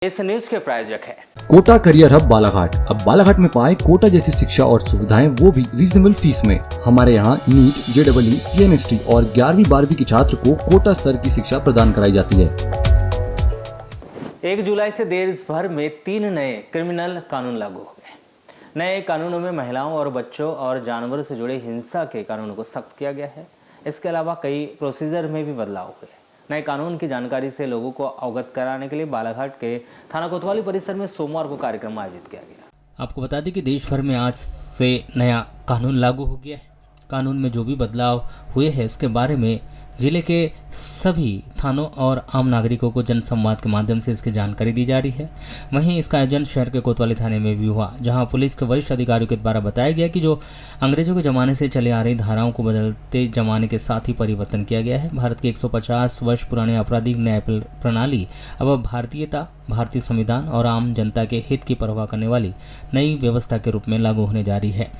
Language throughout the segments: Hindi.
इस न्यूज के प्रायोजक हैं कोटा करियर हब बालाघाट। अब बालाघाट में पाए कोटा जैसी शिक्षा और सुविधाएं, वो भी रीजनेबल फीस में। हमारे यहाँ नीट, JEE, PNST और 11वीं 12वीं के छात्र को कोटा स्तर की शिक्षा प्रदान कराई जाती है। 1 जुलाई से देश भर में 3 नए क्रिमिनल कानून लागू हो गए। नए कानूनों में महिलाओं और बच्चों और जानवरों से जुड़े हिंसा के कानूनों को सख्त किया गया है। इसके अलावा कई प्रोसीजर में भी बदलाव हुए। नए कानून की जानकारी से लोगों को अवगत कराने के लिए बालाघाट के थाना कोतवाली परिसर में सोमवार को कार्यक्रम आयोजित किया गया। आपको बता दें कि देश भर में आज से नया कानून लागू हो गया है। कानून में जो भी बदलाव हुए हैं उसके बारे में जिले के सभी थानों और आम नागरिकों को जनसंवाद के माध्यम से इसकी जानकारी दी जा रही है। वहीं इसका आयोजन शहर के कोतवाली थाने में भी हुआ, जहां पुलिस के वरिष्ठ अधिकारियों के द्वारा बताया गया कि जो अंग्रेजों के ज़माने से चले आ रही धाराओं को बदलते ज़माने के साथ ही परिवर्तन किया गया है। भारत की 150 वर्ष पुरानी आपराधिक न्याय प्रणाली अब भारतीयता, भारतीय संविधान और आम जनता के हित की परवाह करने वाली नई व्यवस्था के रूप में लागू होने जा रही है।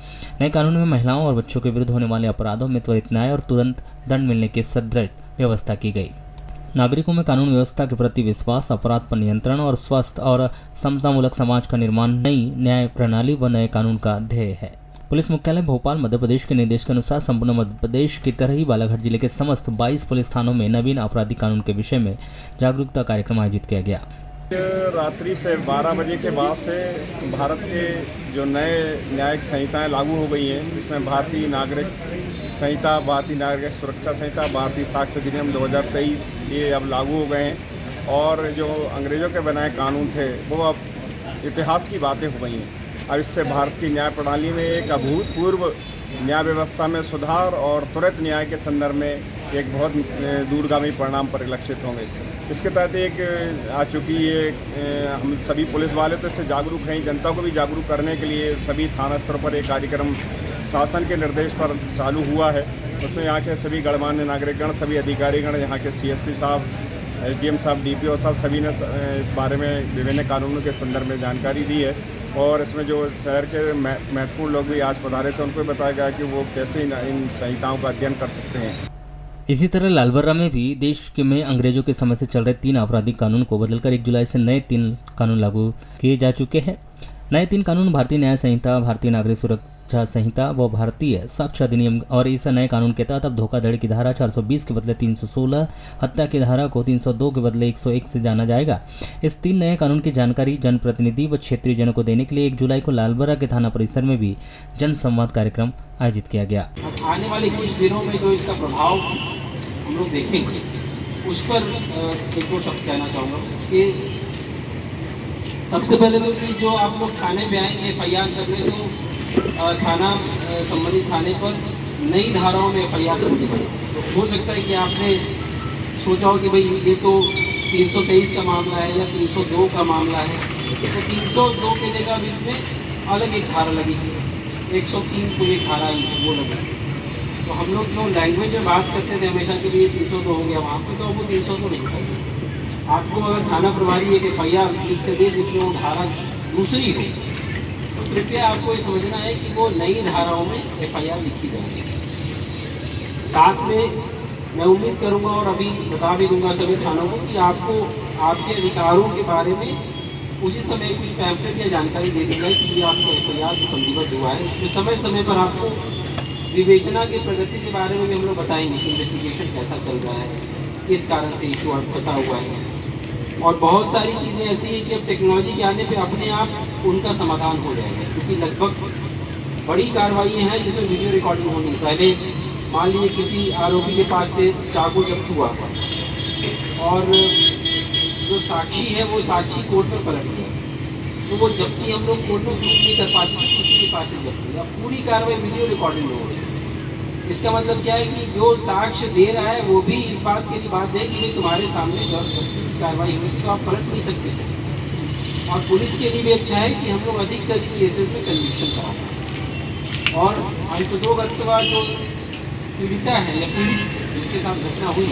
नए कानून में महिलाओं और बच्चों के विरुद्ध होने वाले अपराधों में त्वरित न्याय और तुरंत दंड मिलने की सुदृढ़ व्यवस्था की गई। नागरिकों में कानून व्यवस्था के प्रति विश्वास, अपराध पर नियंत्रण और स्वस्थ और समतामूलक समाज का निर्माण नई न्याय प्रणाली व नए कानून का ध्येय है। पुलिस मुख्यालय भोपाल मध्य प्रदेश के निर्देश के अनुसार संपूर्ण मध्य प्रदेश की तरह ही बालाघाट जिले के समस्त 22 पुलिस थानों में नवीन आपराधिक कानून के विषय में जागरूकता कार्यक्रम आयोजित किया गया। रात्रि से 12 बजे के बाद से भारत के जो नए न्यायिक संहिताएं लागू हो गई हैं, जिसमें भारतीय नागरिक संहिता, भारतीय नागरिक सुरक्षा संहिता, भारतीय साक्ष्य अधिनियम 2023 ये अब लागू हो गए हैं। और जो अंग्रेज़ों के बनाए कानून थे वो अब इतिहास की बातें हो गई हैं। अब इससे भारतीय न्याय प्रणाली में एक अभूतपूर्व न्याय व्यवस्था में सुधार और त्वरित न्याय के संदर्भ में एक बहुत दूरगामी परिणाम परिलक्षित होंगे। इसके तहत एक आ चुकी ये हम सभी पुलिस वाले तो इससे जागरूक हैं, जनता को भी जागरूक करने के लिए सभी थाना स्तर पर एक कार्यक्रम शासन के निर्देश पर चालू हुआ है। उसमें यहाँ के सभी गणमान्य नागरिकगण, सभी अधिकारीगण, यहाँ के CSP साहब, SDM साहब, DPO साहब, सभी ने इस बारे में विभिन्न कानूनों के संदर्भ में जानकारी दी है। और इसमें जो शहर के महत्वपूर्ण लोग भी आज पधारे थे, उनको बताया गया कि वो कैसे इन संहिताओं का अध्ययन कर सकते हैं। इसी तरह लालबर्रा में भी देश के में अंग्रेजों के समय से चल रहे 3 आपराधिक कानून को बदलकर 1 जुलाई से नए 3 कानून लागू किए जा चुके हैं। नए 3 कानून भारतीय न्याय संहिता, भारतीय नागरिक सुरक्षा संहिता व भारतीय साक्ष्य अधिनियम। और इस नए कानून के तहत अब धोखाधड़ी की धारा 420 के बदले 316, हत्या की धारा को 302 के बदले 101 से जाना जाएगा। इस 3 नए कानून की जानकारी जनप्रतिनिधि व क्षेत्रीय जनों को देने के लिए 1 जुलाई को लालबर्रा के थाना परिसर में भी जन संवाद कार्यक्रम आयोजित किया गया। आने वाले कुछ दिनों में जो इसका प्रभाव हम लोग देखेंगे उस पर एक दो शब्द कहना चाहूँगा। इसके सबसे पहले तो कि जो आप लोग थाने पे आएंगे FIR करने, तो थाना संबंधित थाने पर नई धाराओं में FIR करनी पड़ेगी। तो हो सकता है कि आपने सोचा हो कि भाई ये तो 323 का मामला है या 302 का मामला है, तो 302 के जगह इसमें अलग एक धारा लगेगी, 103 को एक धारा वो लगेगी। तो हम लोग जो लैंग्वेज में बात करते थे हमेशा के लिए 302 हो गया वहाँ पे, तो वो 302 नहीं था। आपको अगर थाना प्रभारी एक FIR लिख कर दे जिसमें वो धारा दूसरी हो, तो कृपया आपको ये समझना है कि वो नई धाराओं में FIR लिखी जाएगी। साथ में मैं उम्मीद करूँगा और अभी बता भी दूँगा सभी थानों को कि आपको आपके अधिकारों के बारे में उसी समय कुछ पैम्फलेट या जानकारी दे दी जाए कि ये आपको FIR पंजीबद्ध हुआ है। इसमें समय समय पर आपको विवेचना की प्रगति के बारे में भी हम लोग बताएंगे कि इन्वेस्टिगेशन कैसा चल रहा है, किस कारण से इशू फंसा हुआ है। और बहुत सारी चीज़ें ऐसी हैं कि अब टेक्नोलॉजी के आने पे अपने आप उनका समाधान हो जाएगा, क्योंकि लगभग बड़ी कार्रवाई हैं जिसमें वीडियो रिकॉर्डिंग होनी। पहले मान लीजिए किसी आरोपी के पास से चाकू जब्त हुआ और जो साक्षी है वो साक्षी कोर्ट में पलट गया, तो वो जब्ती हम लोग कोर्ट में प्रूफ नहीं कर पाते, किसी के पास से जब्ती। अब पूरी कार्रवाई वीडियो रिकॉर्डिंग में हो रही है। इसका मतलब क्या है कि जो साक्ष्य दे रहा है वो भी इस बात के लिए बात है कि भाई तुम्हारे सामने जब कार्रवाई हुई थी तो आप पलट नहीं सकते। और पुलिस के लिए भी अच्छा है कि हम लोग अधिक से अधिक केसेस में कन्विक्शन कराते हैं और अल्पसंख्यक जो पीड़िता है या पीड़ित जिसके साथ घटना हुई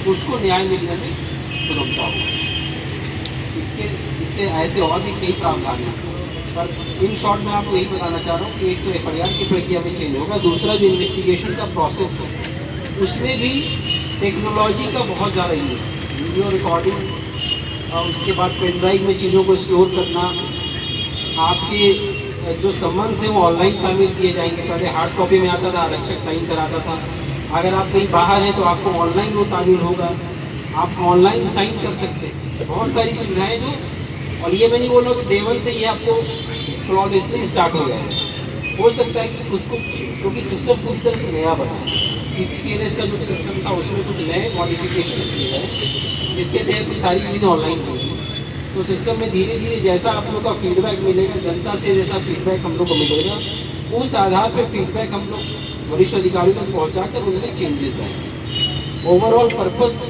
उसको न्याय मिलने में सुगमता हो। इसके ऐसे और भी कई प्रावधान हैं, पर इन शॉर्ट में आपको यही बताना चाह रहा हूँ कि एक तो FIR की प्रक्रिया में चेंज होगा, दूसरा जो इन्वेस्टिगेशन का प्रोसेस है उसमें भी टेक्नोलॉजी का बहुत ज़्यादा यूज है। वीडियो रिकॉर्डिंग उसके बाद पेन ड्राइव में चीज़ों को स्टोर करना, आपके जो सम्मन्स हैं वो ऑनलाइन तामील किए जाएंगे। पहले हार्ड कॉपी में आता था, आरक्षक साइन कराता था। अगर आप कहीं बाहर हैं तो आपको ऑनलाइन वो तामील होगा, आप ऑनलाइन साइन कर सकते हैं। बहुत सारी सुविधाएं जो, और ये मैं नहीं बोल रहा कि डे वन से ये आपको फ्लॉलेसली स्टार्ट हो जाएगा। हो सकता है कि उसको, क्योंकि सिस्टम पूरी तरह से नया बना है, CCTNS का जो सिस्टम था उसमें कुछ नए मॉडिफिकेशन किए हैं, जिसके तहत सारी चीज़ें ऑनलाइन होंगी। तो सिस्टम में धीरे धीरे जैसा आप लोग का फीडबैक मिलेगा, जनता से जैसा फीडबैक हम लोग को मिलेगा, उस आधार पर फीडबैक हम लोग वरिष्ठ अधिकारियों तक पहुँचाकर उनमें चेंजेस लाएंगे। ओवरऑल पर्पस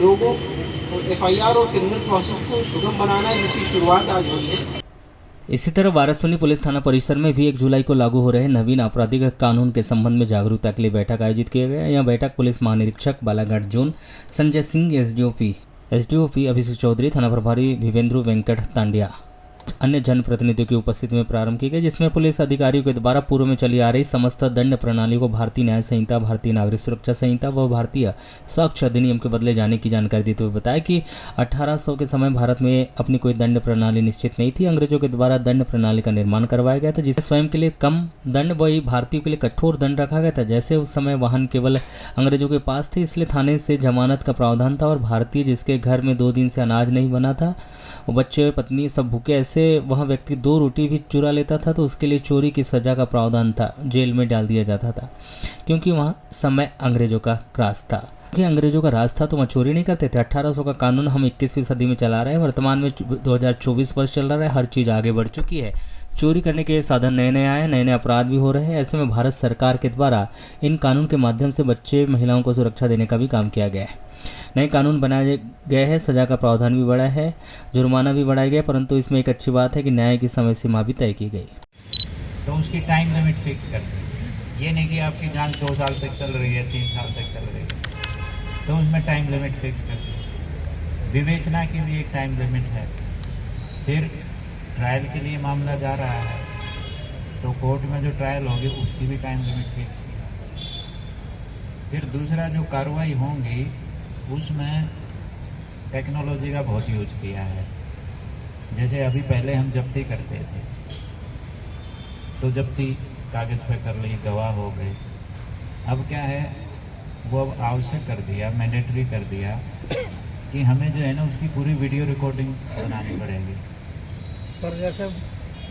लोगों FIR और क्रिमिनल प्रोसेस को सुगम बनाना है, जिसकी शुरुआत आज हुई है। इसी तरह वाराणसी पुलिस थाना परिसर में भी 1 जुलाई को लागू हो रहे नवीन आपराधिक कानून के संबंध में जागरूकता के लिए बैठक आयोजित किया गया। यह बैठक पुलिस महानिरीक्षक बालाघाट जोन संजय सिंह, एसडीओपी अभिषेक चौधरी, थाना प्रभारी विवेंद्र वेंकट तांडिया, अन्य जनप्रतिनिधियों की उपस्थिति में प्रारंभ की गई, जिसमें पुलिस अधिकारियों के द्वारा पूर्व में चली आ रही समस्त दंड प्रणाली को भारतीय न्याय संहिता, भारतीय नागरिक सुरक्षा संहिता व भारतीय साक्ष्य अधिनियम के बदले जाने की जानकारी देते हुए बताया कि 1800 के समय भारत में अपनी कोई दंड प्रणाली निश्चित नहीं थी। अंग्रेजों के द्वारा दंड प्रणाली का निर्माण करवाया गया था, जिससे स्वयं के लिए कम दंड वही भारतीयों के लिए कठोर दंड रखा गया था। जैसे उस समय वाहन केवल अंग्रेजों के पास थे, इसलिए थाने से जमानत का प्रावधान था, और भारतीय जिसके घर में 2 दिन से अनाज नहीं बना था, वो बच्चे पत्नी सब भूखे, ऐसे वह व्यक्ति 2 रोटी भी चुरा लेता था तो उसके लिए चोरी की सजा का प्रावधान था, जेल में डाल दिया जाता था, क्योंकि वहाँ समय अंग्रेजों का राज था। क्योंकि अंग्रेजों का राज था तो वह चोरी नहीं करते थे। 1800 का कानून हम 21वीं सदी में चला रहे हैं, वर्तमान में 2024 वर्ष चल रहा है, हर चीज़ आगे बढ़ चुकी है। चोरी करने के साधन नए नए आए, नए नए अपराध भी हो रहे हैं। ऐसे में भारत सरकार के द्वारा इन कानून के माध्यम से बच्चे महिलाओं को सुरक्षा देने का भी काम किया गया है। नए कानून बनाए गए हैं, सजा का प्रावधान भी बढ़ा है, जुर्माना भी बढ़ाया गया, परंतु इसमें एक अच्छी बात है कि न्याय की समय सीमा भी तय की गई। तो उसकी टाइम लिमिट फिक्स कर दी। ये नहीं कि आपकी जांच 2 साल तक चल रही है, 3 साल तक चल रही है, तो उसमें टाइम लिमिट फिक्स कर दी। विवेचना की भी एक टाइम लिमिट है। फिर ट्रायल के लिए मामला जा रहा है तो कोर्ट में जो ट्रायल होगी उसकी भी टाइम लिमिट फिक्स की। फिर दूसरा जो कार्रवाई होंगी उसमें टेक्नोलॉजी का बहुत यूज किया है। जैसे अभी पहले हम जब्ती करते थे तो जब्ती कागज़ पे कर ली, गवाह हो गए। अब क्या है, वो अब आवश्यक कर दिया, मैंडेटरी कर दिया कि हमें जो है ना उसकी पूरी वीडियो रिकॉर्डिंग बनानी पड़ेगी। सर जैसे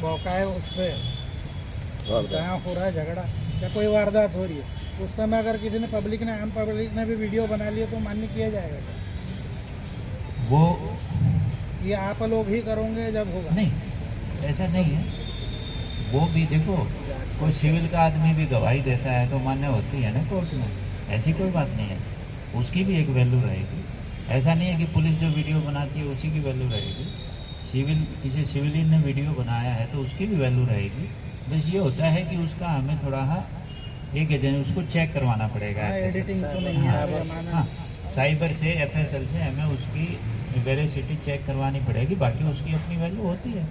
मौका है उस पर जहाँ हो रहा है झगड़ा या कोई वारदात हो रही है, उस समय अगर किसी ने आम पब्लिक ने भी वीडियो बना लिया तो मान्य किया जाएगा क्या? वो ये आप लोग ही करोगे जब होगा? नहीं, ऐसा नहीं है। वो भी देखो, कोई सिविल का आदमी भी गवाही देता है तो मान्य होती है ना कोर्ट में, ऐसी कोई बात नहीं है। उसकी भी एक वैल्यू रहेगी। ऐसा नहीं है कि पुलिस जो वीडियो बनाती है उसी की वैल्यू रहेगी। किसी सिविलियन ने वीडियो बनाया है तो उसकी भी वैल्यू रहेगी। बस ये होता है कि उसका हमें थोड़ा एक एजेंट उसको चेक करवाना पड़ेगा। एडिटिंग तो नहीं है। हाँ, साइबर से FSL से हमें उसकी वेरिसिटी चेक करवानी पड़ेगी, बाकी उसकी अपनी वैल्यू होती है।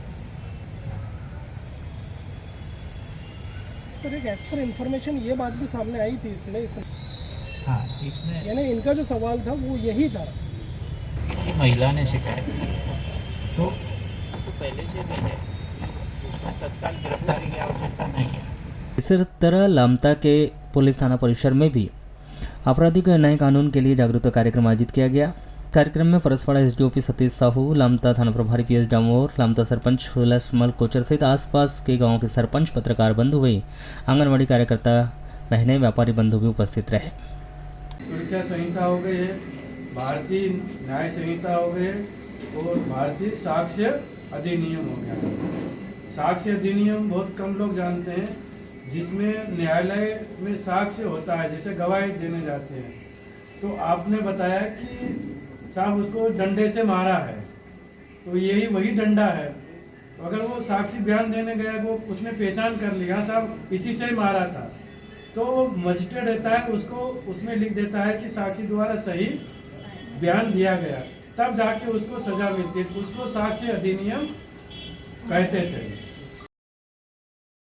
सर एक एज पर इन्फॉर्मेशन ये बात भी सामने आई थी हाँ, इसमें यानी इनका जो सवाल था वो यही था, किसी महिला ने शिकायत की तो पहले से भी है, उसमें तत्काल गिरफ्तारी की आवश्यकता नहीं है। इसी तरह लामता के पुलिस थाना परिसर में भी आपराधिक नए कानून के लिए जागरूकता कार्यक्रम आयोजित किया गया। कार्यक्रम में परसवाड़ा SDOP सतीश साहू, लामता थाना प्रभारी PS डामोर, लामता सरपंच हुलसमल कोचर सहित आसपास के गांवों के सरपंच, पत्रकार बंधु हुए, आंगनबाड़ी कार्यकर्ता बहनें, व्यापारी बंधु भी उपस्थित रहे। सुरक्षा संहिता हो गई है, भारतीय न्याय संहिता हो गई है और भारतीय साक्ष्य अधिनियम हो गया है। साक्ष्य अधिनियम बहुत कम लोग जानते हैं, जिसमें न्यायालय में साक्ष्य होता है, जैसे गवाही देने जाते हैं तो आपने बताया कि साहब उसको डंडे से मारा है, तो यही वही डंडा है। तो अगर वो साक्षी बयान देने गया, वो उसने पहचान कर लिया साहब इसी से मारा था, तो मजिस्ट्रेट रहता है उसको उसमें लिख देता है कि साक्षी द्वारा सही बयान दिया गया, तब जाके उसको सजा मिलती है। उसको साक्ष्य अधिनियम कहते थे।